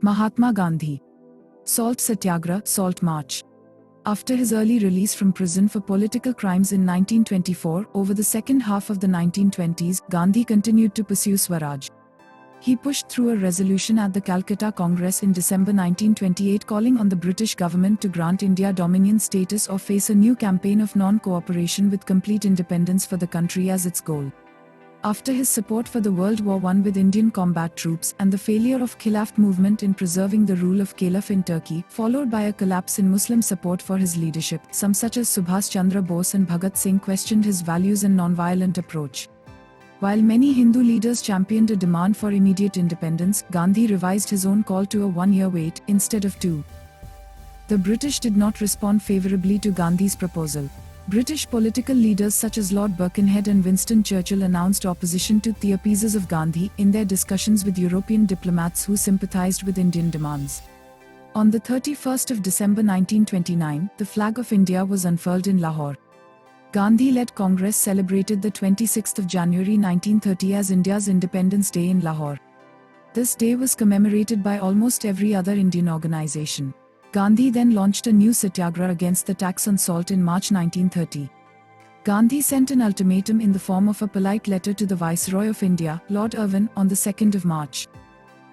Mahatma Gandhi. Salt Satyagraha, Salt March. After his early release from prison for political crimes in 1924, over the second half of the 1920s, Gandhi continued to pursue Swaraj. He pushed through a resolution at the Calcutta Congress in December 1928 calling on the British government to grant India dominion status or face a new campaign of non-cooperation with complete independence for the country as its goal. After his support for the World War I with Indian combat troops and the failure of Khilafat movement in preserving the rule of Caliph in Turkey, followed by a collapse in Muslim support for his leadership, some such as Subhas Chandra Bose and Bhagat Singh questioned his values and non-violent approach. While many Hindu leaders championed a demand for immediate independence, Gandhi revised his own call to a one-year wait, instead of two. The British did not respond favourably to Gandhi's proposal. British political leaders such as Lord Birkenhead and Winston Churchill announced opposition to the appeases of Gandhi in their discussions with European diplomats who sympathised with Indian demands. On the 31st of December 1929, the flag of India was unfurled in Lahore. Gandhi-led Congress celebrated the 26th of January 1930 as India's Independence Day in Lahore. This day was commemorated by almost every other Indian organisation. Gandhi then launched a new satyagraha against the tax on salt in March 1930. Gandhi sent an ultimatum in the form of a polite letter to the Viceroy of India, Lord Irwin, on the 2nd of March.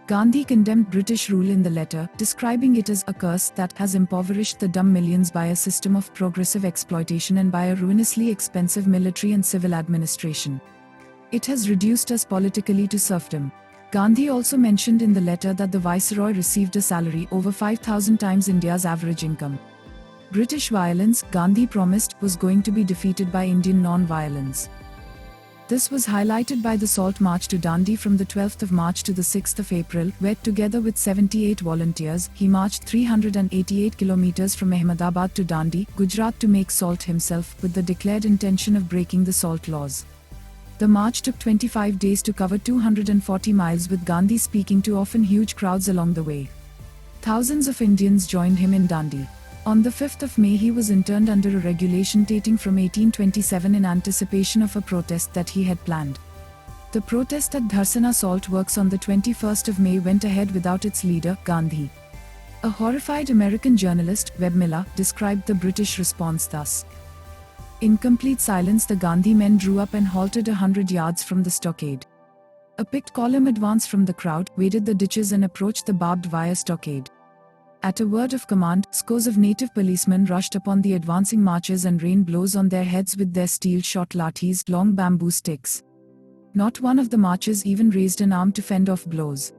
Gandhi condemned British rule in the letter, describing it as a curse that has impoverished the dumb millions by a system of progressive exploitation and by a ruinously expensive military and civil administration. It has reduced us politically to serfdom. Gandhi also mentioned in the letter that the Viceroy received a salary over 5,000 times India's average income. British violence, Gandhi promised, was going to be defeated by Indian non-violence. This was highlighted by the Salt March to Dandi from the 12th of March to the 6th of April, where together with 78 volunteers, he marched 388 kilometers from Ahmedabad to Dandi, Gujarat to make salt himself, with the declared intention of breaking the salt laws. The march took 25 days to cover 240 miles with Gandhi speaking to often huge crowds along the way. Thousands of Indians joined him in Dandi. On the 5th of May he was interned under a regulation dating from 1827 in anticipation of a protest that he had planned. The protest at Dharsana Salt Works on the 21st of May went ahead without its leader, Gandhi. A horrified American journalist, Webb Miller, described the British response thus. In complete silence the Gandhi men drew up and halted 100 yards from the stockade. A picked column advanced from the crowd, waded the ditches and approached the barbed wire stockade. At a word of command, scores of native policemen rushed upon the advancing marchers and rained blows on their heads with their steel-shot lathis, long bamboo sticks. Not one of the marchers even raised an arm to fend off blows.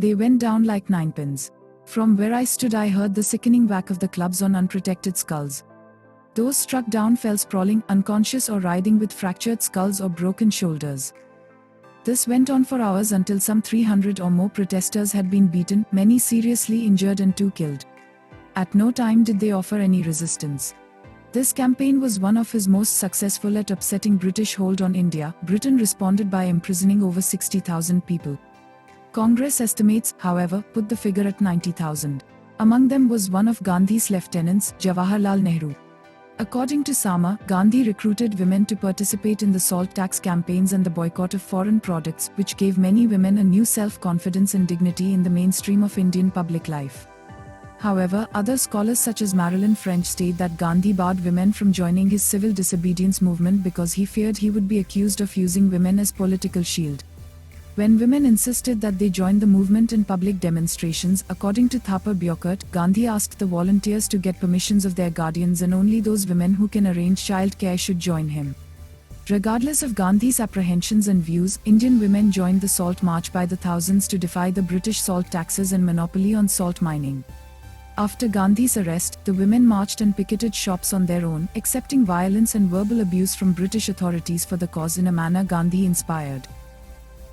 They went down like ninepins. From where I stood I heard the sickening whack of the clubs on unprotected skulls. Those struck down fell sprawling, unconscious or writhing with fractured skulls or broken shoulders. This went on for hours until some 300 or more protesters had been beaten, many seriously injured and 2 killed. At no time did they offer any resistance. This campaign was one of his most successful at upsetting British hold on India. Britain responded by imprisoning over 60,000 people. Congress estimates, however, put the figure at 90,000. Among them was one of Gandhi's lieutenants, Jawaharlal Nehru. According to Sama, Gandhi recruited women to participate in the salt tax campaigns and the boycott of foreign products, which gave many women a new self-confidence and dignity in the mainstream of Indian public life. However, other scholars such as Marilyn French state that Gandhi barred women from joining his civil disobedience movement because he feared he would be accused of using women as political shield. When women insisted that they join the movement in public demonstrations, according to Thapar Buyukert, Gandhi asked the volunteers to get permissions of their guardians and only those women who can arrange child care should join him. Regardless of Gandhi's apprehensions and views, Indian women joined the Salt March by the thousands to defy the British salt taxes and monopoly on salt mining. After Gandhi's arrest, the women marched and picketed shops on their own, accepting violence and verbal abuse from British authorities for the cause in a manner Gandhi inspired.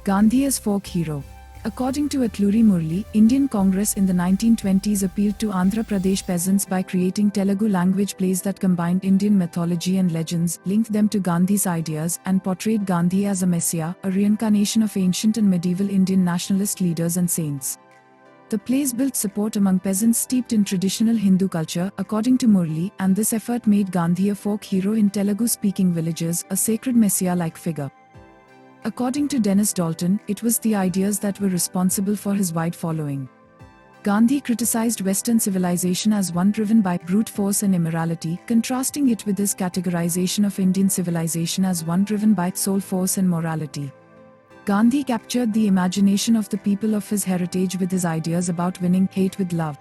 Gandhi as folk hero. According to Atluri Murli, Indian Congress in the 1920s appealed to Andhra Pradesh peasants by creating Telugu language plays that combined Indian mythology and legends, linked them to Gandhi's ideas, and portrayed Gandhi as a messiah, a reincarnation of ancient and medieval Indian nationalist leaders and saints. The plays built support among peasants steeped in traditional Hindu culture, according to Murli, and this effort made Gandhi a folk hero in Telugu-speaking villages, a sacred messiah-like figure. According to Dennis Dalton, it was the ideas that were responsible for his wide following. Gandhi criticized Western civilization as one driven by brute force and immorality, contrasting it with his categorization of Indian civilization as one driven by soul force and morality. Gandhi captured the imagination of the people of his heritage with his ideas about winning hate with love.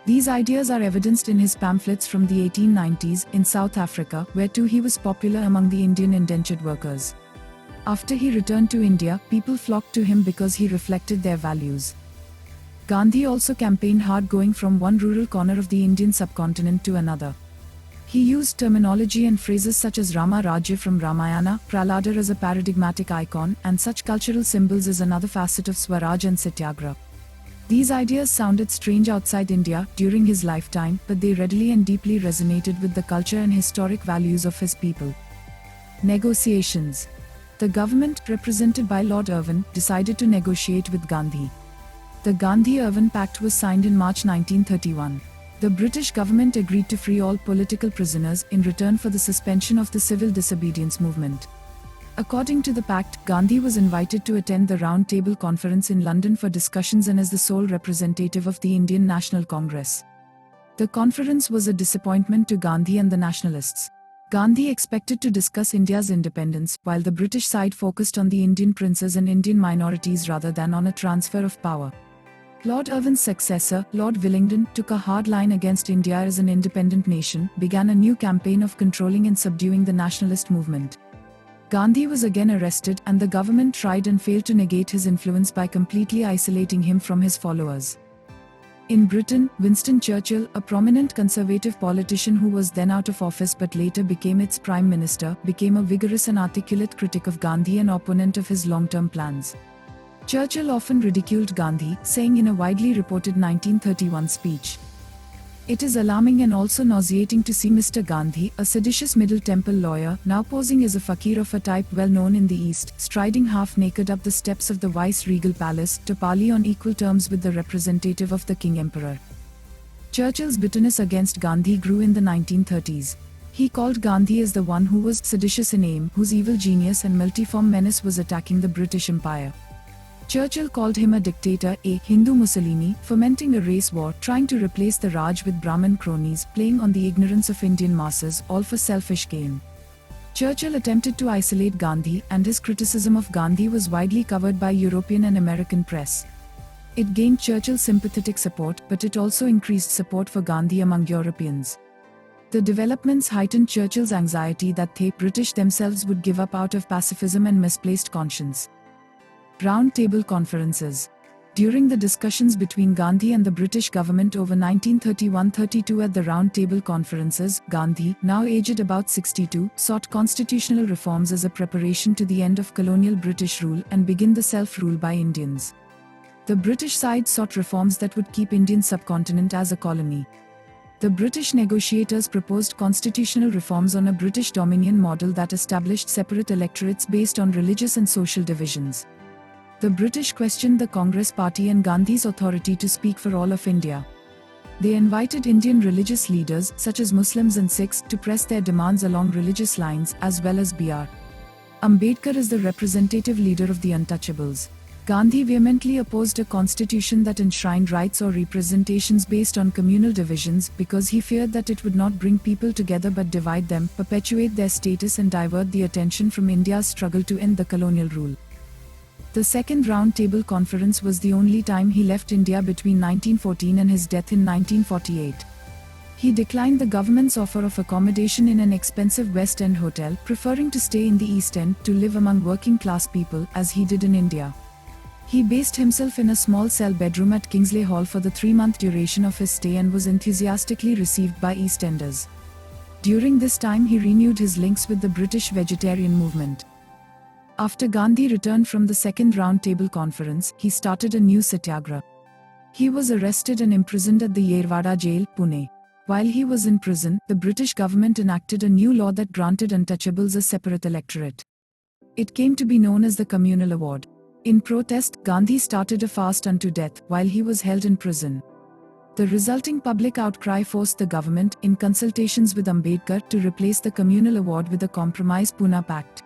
These ideas are evidenced in his pamphlets from the 1890s in South Africa, where too he was popular among the Indian indentured workers. After he returned to India, people flocked to him because he reflected their values. Gandhi also campaigned hard, going from one rural corner of the Indian subcontinent to another. He used terminology and phrases such as Rama Rajya from Ramayana, Prahlada as a paradigmatic icon, and such cultural symbols as another facet of Swaraj and Satyagraha. These ideas sounded strange outside India during his lifetime, but they readily and deeply resonated with the culture and historic values of his people. Negotiations. The government, represented by Lord Irwin, decided to negotiate with Gandhi. The Gandhi-Irwin Pact was signed in March 1931. The British government agreed to free all political prisoners in return for the suspension of the civil disobedience movement. According to the pact, Gandhi was invited to attend the Round Table Conference in London for discussions and as the sole representative of the Indian National Congress. The conference was a disappointment to Gandhi and the nationalists. Gandhi expected to discuss India's independence, while the British side focused on the Indian princes and Indian minorities rather than on a transfer of power. Lord Irwin's successor, Lord Willingdon, took a hard line against India as an independent nation, began a new campaign of controlling and subduing the nationalist movement. Gandhi was again arrested, and the government tried and failed to negate his influence by completely isolating him from his followers. In Britain, Winston Churchill, a prominent conservative politician who was then out of office but later became its prime minister, became a vigorous and articulate critic of Gandhi and opponent of his long-term plans. Churchill often ridiculed Gandhi, saying in a widely reported 1931 speech, "It is alarming and also nauseating to see Mr. Gandhi, a seditious Middle Temple lawyer, now posing as a fakir of a type well known in the East, striding half-naked up the steps of the vice-regal palace to parley on equal terms with the representative of the King Emperor." Churchill's bitterness against Gandhi grew in the 1930s. He called Gandhi as the one who was seditious in aim, whose evil genius and multiform menace was attacking the British Empire. Churchill called him a dictator, a Hindu Mussolini, fomenting a race war, trying to replace the Raj with Brahmin cronies, playing on the ignorance of Indian masses, all for selfish gain. Churchill attempted to isolate Gandhi, and his criticism of Gandhi was widely covered by European and American press. It gained Churchill's sympathetic support, but it also increased support for Gandhi among Europeans. The developments heightened Churchill's anxiety that the British themselves would give up out of pacifism and misplaced conscience. Round Table Conferences. During the discussions between Gandhi and the British government over 1931-32 at the Round Table Conferences, Gandhi, now aged about 62, sought constitutional reforms as a preparation to the end of colonial British rule and begin the self-rule by Indians. The British side sought reforms that would keep Indian subcontinent as a colony. The British negotiators proposed constitutional reforms on a British Dominion model that established separate electorates based on religious and social divisions. The British questioned the Congress Party and Gandhi's authority to speak for all of India. They invited Indian religious leaders, such as Muslims and Sikhs, to press their demands along religious lines, as well as B.R. Ambedkar as the representative leader of the untouchables. Gandhi vehemently opposed a constitution that enshrined rights or representations based on communal divisions, because he feared that it would not bring people together but divide them, perpetuate their status and divert the attention from India's struggle to end the colonial rule. The Second Round Table Conference was the only time he left India between 1914 and his death in 1948. He declined the government's offer of accommodation in an expensive West End hotel, preferring to stay in the East End to live among working-class people, as he did in India. He based himself in a small cell bedroom at Kingsley Hall for the 3-month duration of his stay and was enthusiastically received by East Enders. During this time he renewed his links with the British vegetarian movement. After Gandhi returned from the Second Round Table Conference, he started a new satyagraha. He was arrested and imprisoned at the Yerwada jail, Pune. While he was in prison, the British government enacted a new law that granted untouchables a separate electorate. It came to be known as the Communal Award. In protest, Gandhi started a fast unto death while he was held in prison. The resulting public outcry forced the government, in consultations with Ambedkar, to replace the Communal Award with the Compromise Pune Pact.